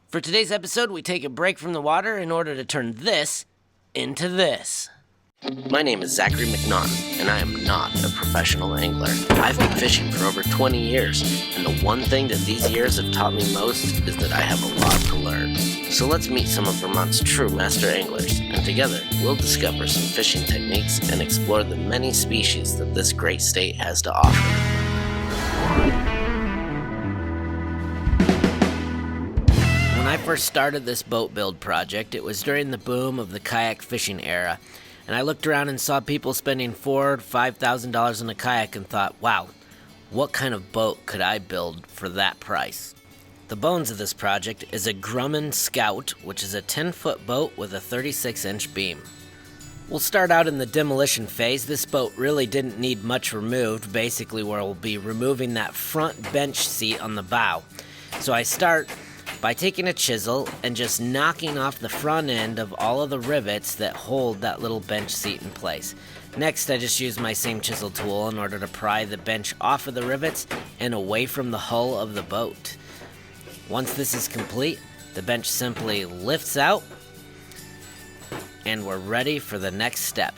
For today's episode, we take a break from the water in order to turn this into this. My name is Zachary McNaughton, and I am not a professional angler. I've been fishing for over 20 years, and the one thing that these years have taught me most is that I have a lot to learn. So let's meet some of Vermont's true master anglers, and together we'll discover some fishing techniques and explore the many species that this great state has to offer. When I first started this boat build project, it was during the boom of the kayak fishing era, and I looked around and saw people spending $4,000 to $5,000 on a kayak and thought, wow, what kind of boat could I build for that price? The bones of this project is a Grumman Scout, which is a 10-foot boat with a 36-inch beam. We'll start out in the demolition phase. This boat really didn't need much removed, basically where we'll be removing that front bench seat on the bow. So I start by taking a chisel and just knocking off the front end of all of the rivets that hold that little bench seat in place. Next, I just use my same chisel tool in order to pry the bench off of the rivets and away from the hull of the boat. Once this is complete, the bench simply lifts out and we're ready for the next step.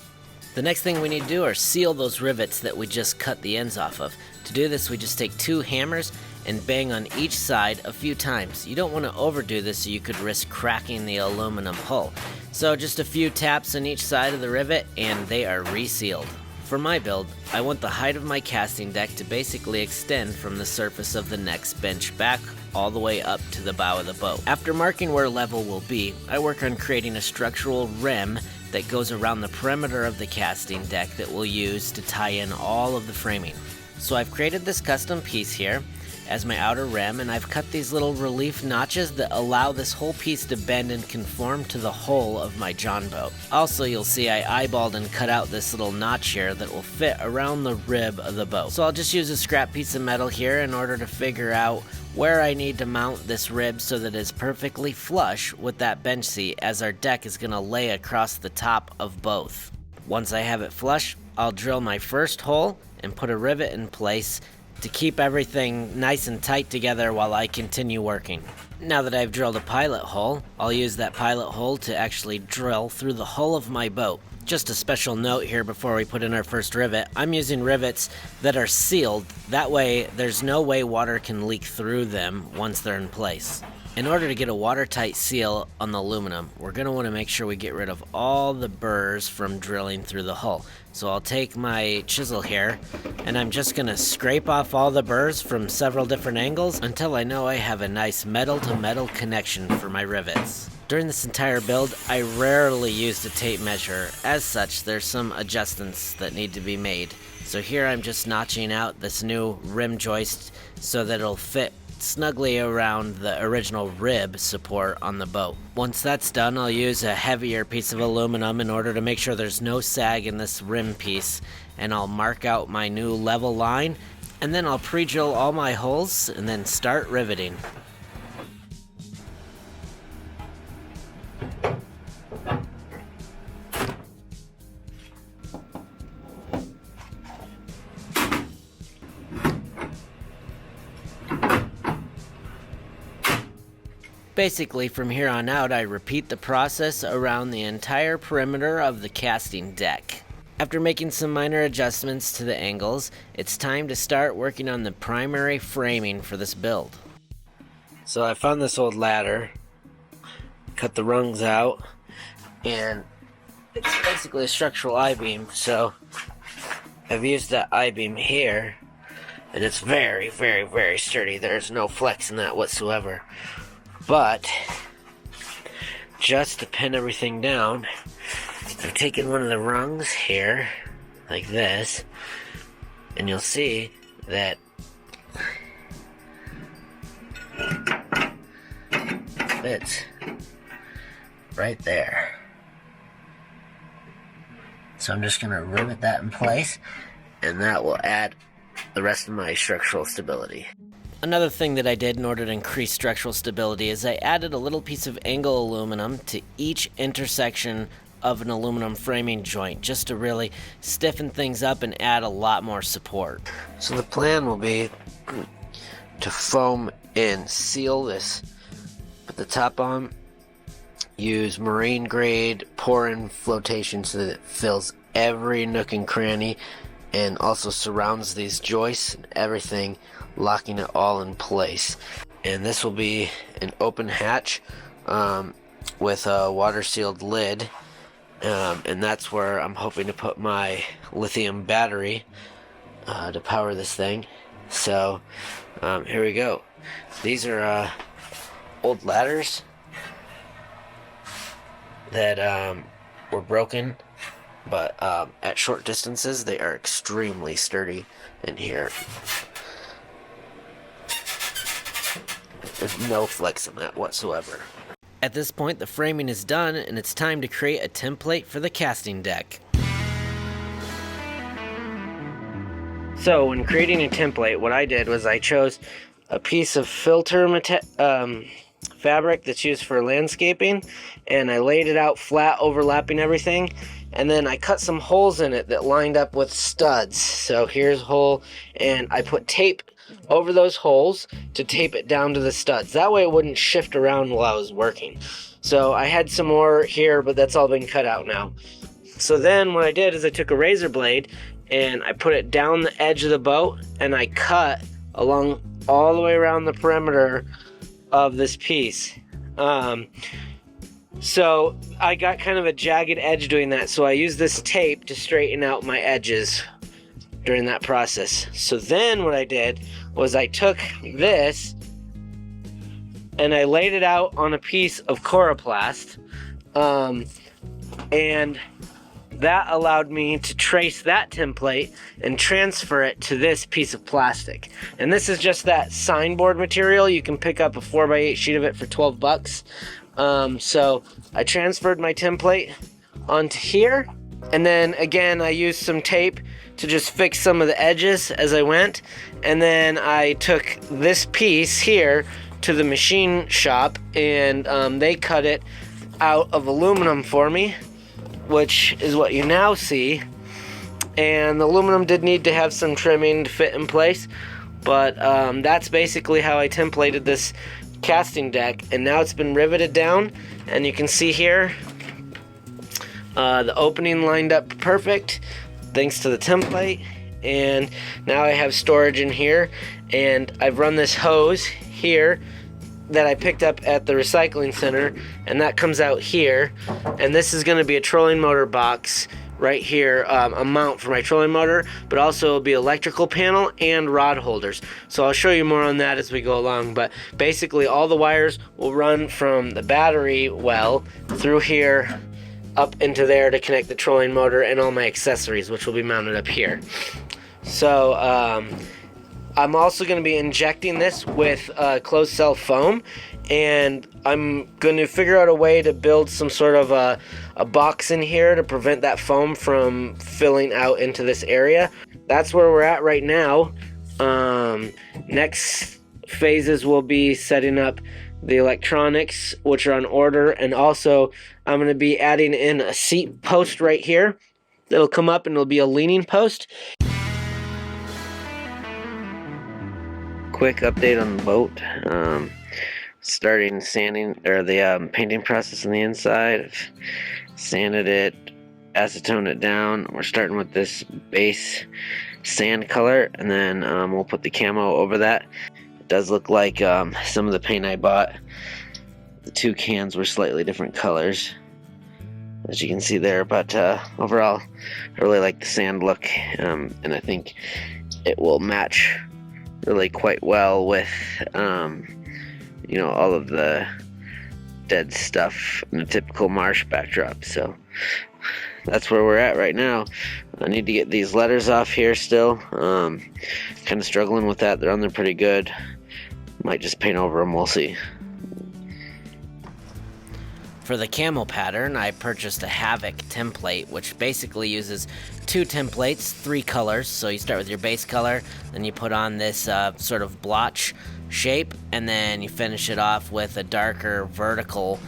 The next thing we need to do are seal those rivets that we just cut the ends off of. To do this, we just take 2 hammers and bang on each side a few times. You don't want to overdo this so you could risk cracking the aluminum hull. So just a few taps on each side of the rivet and they are resealed. For my build, I want the height of my casting deck to basically extend from the surface of the next bench back all the way up to the bow of the boat. After marking where level will be, I work on creating a structural rim that goes around the perimeter of the casting deck that we'll use to tie in all of the framing. So I've created this custom piece here as my outer rim, and I've cut these little relief notches that allow this whole piece to bend and conform to the hull of my Jon boat. Also, you'll see I eyeballed and cut out this little notch here that will fit around the rib of the boat. So I'll just use a scrap piece of metal here in order to figure out where I need to mount this rib so that it's perfectly flush with that bench seat, as our deck is going to lay across the top of both. Once I have it flush, I'll drill my first hole and put a rivet in place to keep everything nice and tight together while I continue working. Now that I've drilled a pilot hole, I'll use that pilot hole to actually drill through the hull of my boat. Just a special note here before we put in our first rivet, I'm using rivets that are sealed. That way there's no way water can leak through them once they're in place. In order to get a watertight seal on the aluminum, we're going to want to make sure we get rid of all the burrs from drilling through the hull. So I'll take my chisel here, and I'm just going to scrape off all the burrs from several different angles until I know I have a nice metal-to-metal connection for my rivets. During this entire build, I rarely used a tape measure. As such, there's some adjustments that need to be made. So here I'm just notching out this new rim joist so that it'll fit snugly around the original rib support on the boat. Once that's done, I'll use a heavier piece of aluminum in order to make sure there's no sag in this rim piece, and I'll mark out my new level line, and then I'll pre-drill all my holes and then start riveting. Basically, from here on out, I repeat the process around the entire perimeter of the casting deck. After making some minor adjustments to the angles, it's time to start working on the primary framing for this build. So I found this old ladder, cut the rungs out, and it's basically a structural I-beam, so I've used that I-beam here, and it's very, very, very sturdy. There's no flex in that whatsoever. But just to pin everything down, I've taken one of the rungs here, like this, and you'll see that it fits right there. So I'm just going to rivet that in place, and that will add the rest of my structural stability. Another thing that I did in order to increase structural stability is I added a little piece of angle aluminum to each intersection of an aluminum framing joint, just to really stiffen things up and add a lot more support. So the plan will be to foam and seal this put the top on. Use marine grade pour-in flotation so that it fills every nook and cranny and also surrounds these joists and everything, locking it all in place. And this will be an open hatch with a water sealed lid, and that's where I'm hoping to put my lithium battery to power this thing. So here we go. These are old ladders that were broken, but at short distances they are extremely sturdy in here. There's no flex in that whatsoever. At this point, the framing is done, and it's time to create a template for the casting deck. So when creating a template, what I did was I chose a piece of filter fabric that's used for landscaping, and I laid it out flat, overlapping everything, and then I cut some holes in it that lined up with studs. So here's a hole, and I put tape over those holes to tape it down to the studs. That way it wouldn't shift around while I was working. So I had some more here, but that's all been cut out now. So then what I did is I took a razor blade and I put it down the edge of the boat, and I cut along all the way around the perimeter of this piece. So I got kind of a jagged edge doing that, so I used this tape to straighten out my edges during that process. So then what I did was I took this and I laid it out on a piece of coroplast, and that allowed me to trace that template and transfer it to this piece of plastic. And this is just that signboard material. You can pick up a 4x8 sheet of it for 12 bucks. So I transferred my template onto here, and then again I used some tape to just fix some of the edges as I went, and then I took this piece here to the machine shop, and they cut it out of aluminum for me, which is what you now see. And the aluminum did need to have some trimming to fit in place, but that's basically how I templated this casting deck. And now it's been riveted down, and you can see here the opening lined up perfect thanks to the template. And now I have storage in here, and I've run this hose here that I picked up at the recycling center, and that comes out here, and this is going to be a trolling motor box right here, a mount for my trolling motor, but also it'll be electrical panel and rod holders. So I'll show you more on that as we go along, but basically all the wires will run from the battery well through here up into there to connect the trolling motor and all my accessories, which will be mounted up here. So I'm also going to be injecting this with closed cell foam, and I'm going to figure out a way to build some sort of a box in here to prevent that foam from filling out into this area. That's where we're at right now. Next phases will be setting up the electronics, which are on order, and also I'm going to be adding in a seat post right here that'll come up, and it'll be a leaning post. Quick update on the boat. Starting sanding, or the painting process on the inside. I've sanded it, acetone it down. We're starting with this base sand color, and then we'll put the camo over that. It does look like some of the paint I bought, the two cans were slightly different colors, as you can see there, but overall I really like the sand look, and I think it will match really quite well with you know, all of the dead stuff in a typical marsh backdrop. So that's where we're at right now. I need to get these letters off here still. Kind of struggling with that. They're on there pretty good. Might just paint over them, we'll see. For the camo pattern, I purchased a Havoc template, which basically uses two templates, three colors. So you start with your base color, then you put on this sort of blotch shape, and then you finish it off with a darker vertical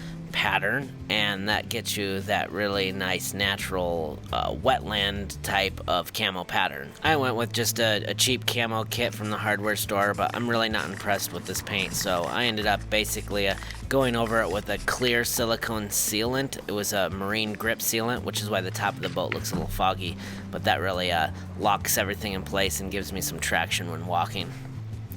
pattern, and that gets you that really nice natural wetland type of camo pattern. I went with just a cheap camo kit from the hardware store, but I'm really not impressed with this paint, so I ended up basically going over it with a clear silicone sealant. It was a marine grip sealant, which is why the top of the boat looks a little foggy, but that really locks everything in place and gives me some traction when walking.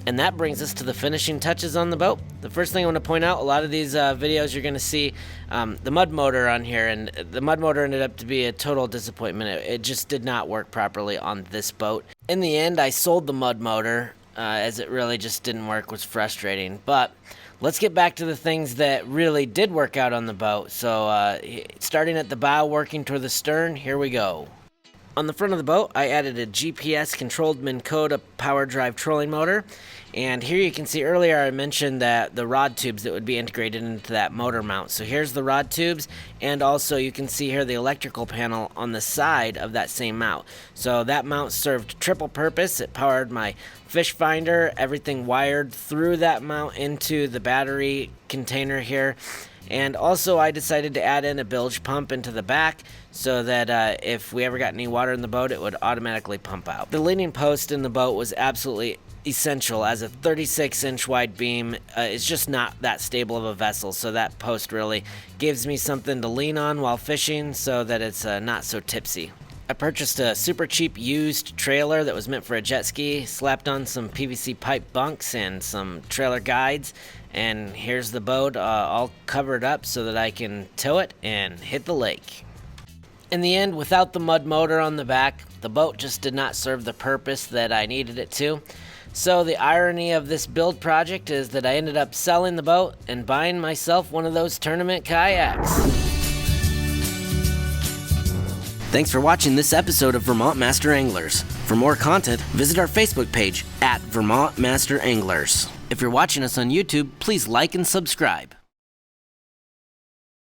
And that brings us to the finishing touches on the boat. The first thing I want to point out, a lot of these videos you're going to see the mud motor on here, and the mud motor ended up to be a total disappointment. It just did not work properly on this boat. In the end, I sold the mud motor as it really just didn't work. It was frustrating. But let's get back to the things that really did work out on the boat. So starting at the bow, working toward the stern, here we go. On the front of the boat, I added a GPS-controlled Minn Kota PowerDrive trolling motor, and here you can see earlier I mentioned that the rod tubes that would be integrated into that motor mount. So here's the rod tubes, and also you can see here the electrical panel on the side of that same mount. So that mount served triple purpose. It powered my fish finder, everything wired through that mount into the battery container here. And also I decided to add in a bilge pump into the back so that if we ever got any water in the boat, it would automatically pump out. The leaning post in the boat was absolutely essential, as a 36-inch wide beam is just not that stable of a vessel, so that post really gives me something to lean on while fishing so that it's not so tipsy. I purchased a super cheap used trailer that was meant for a jet ski, slapped on some PVC pipe bunks and some trailer guides, and here's the boat all covered up so that I can tow it and hit the lake. In the end, without the mud motor on the back, the boat just did not serve the purpose that I needed it to. So the irony of this build project is that I ended up selling the boat and buying myself one of those tournament kayaks. Thanks for watching this episode of Vermont Master Anglers. For more content, visit our Facebook page at Vermont Master Anglers. If you're watching us on YouTube, please like and subscribe.